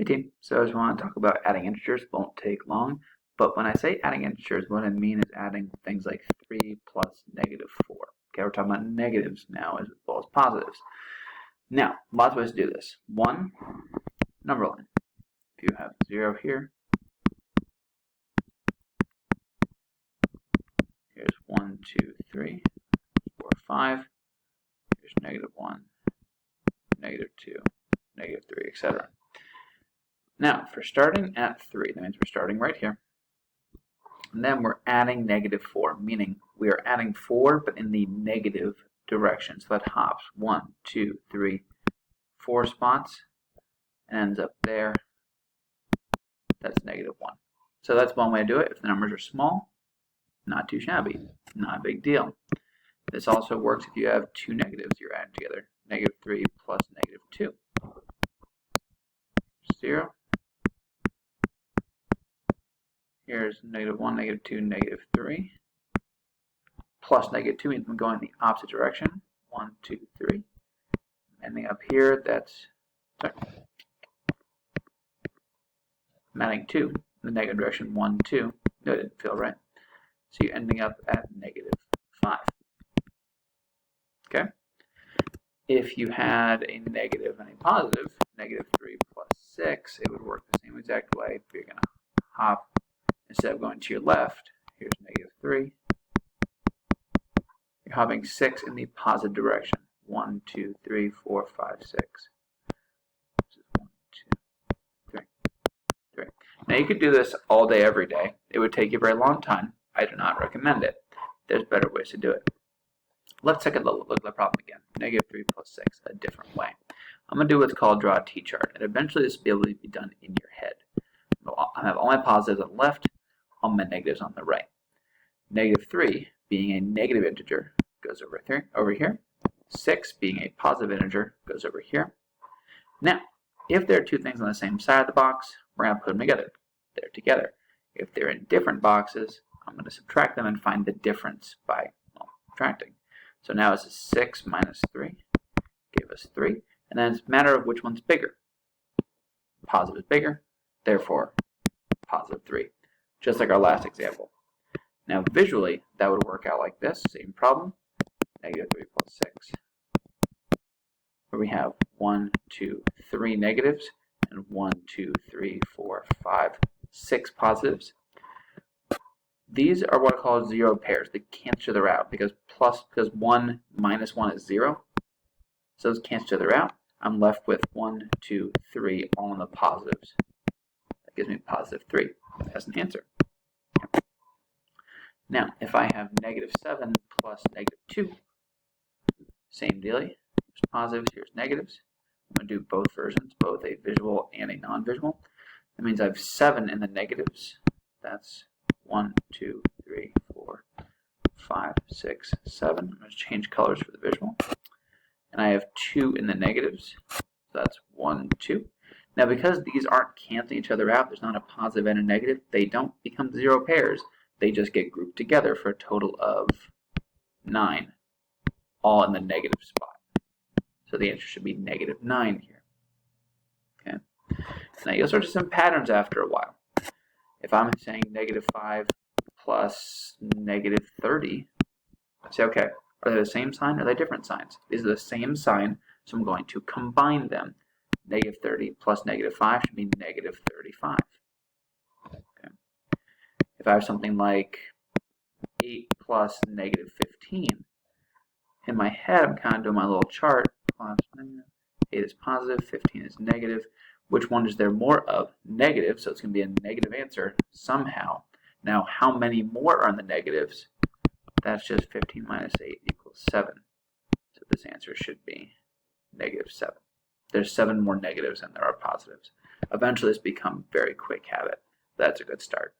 Hey team, so I just want to talk about adding integers. Won't take long, but when I say adding integers, what I mean is adding things like 3 plus negative 4. Okay, we're talking about negatives now as well as positives. Now, lots of ways to do this. One, number line. If you have 0 here, here's 1, 2, 3, 4, 5. Here's negative 1, negative 2, negative 3, etc. Now, for starting at 3, that means we're starting right here. And then we're adding negative 4, meaning we are adding 4, but in the negative direction. So that hops 1, 2, 3, 4 spots, and ends up there. That's negative 1. So that's one way to do it. If the numbers are small, not too shabby, not a big deal. This also works if you have two negatives you're adding together. Negative 3 plus negative 2. 0. Here's negative 1, negative 2, negative 3. Plus negative 2 means I'm going in the opposite direction. 1, 2, 3. Ending up here, that's, sorry. I'm adding 2 in the negative direction. 1, 2. No, it didn't feel right. So you're ending up at negative 5. Okay? If you had a negative and a positive, negative 3 plus 6, it would work the same exact way. You're going to hop. Instead of going to your left, here's negative 3. You're hopping 6 in the positive direction. 1, 2, 3, 4, 5, 6. This is 1, 2, 3, 3. Now you could do this all day, every day. It would take you a very long time. I do not recommend it. There's better ways to do it. Let's take a look at the problem again. Negative 3 plus 6, a different way. I'm going to do what's called draw a T-chart. And eventually this will be able to be done in your head. I have all my positives on the left, all my negatives on the right. Negative 3 being a negative integer goes over here. 6 being a positive integer goes over here. Now, if there are two things on the same side of the box, we're going to put them together. They're together. If they're in different boxes, I'm going to subtract them and find the difference by subtracting. So now this is 6 minus 3, gave us 3. And then it's a matter of which one's bigger. Positive is bigger, therefore positive 3. Just like our last example. Now visually, that would work out like this. Same problem. Negative 3 plus 6. Where we have 1, 2, 3 negatives, and 1, 2, 3, 4, 5, 6 positives. These are what are called zero pairs. They cancel each other out because 1 minus 1 is 0. So those cancel each other out. I'm left with 1, 2, 3 all in the positives. That gives me positive 3 as an answer. Now, if I have negative 7 plus negative 2, same deal. Here's positives, here's negatives. I'm going to do both versions, both a visual and a non-visual. That means I have 7 in the negatives. That's 1, 2, 3, 4, 5, 6, 7. I'm going to change colors for the visual. And I have 2 in the negatives. So that's 1, 2. Now, because these aren't canceling each other out, there's not a positive and a negative, they don't become zero pairs. They just get grouped together for a total of 9, all in the negative spot. So the answer should be negative 9 here. Okay. Now you'll start to see some patterns after a while. If I'm saying negative 5 plus negative 30, say, okay, are they the same sign or are they different signs? These are the same sign, so I'm going to combine them. Negative 30 plus negative 5 should be negative 35. Okay. If I have something like 8 plus negative 15, in my head I'm kind of doing my little chart. 8 is positive, 15 is negative. Which one is there more of? Negative, so it's going to be a negative answer somehow. Now, how many more are in the negatives? That's just 15 minus 8 equals 7. So this answer should be negative 7. There's 7 more negatives than there are positives. Eventually, this becomes a very quick habit. That's a good start.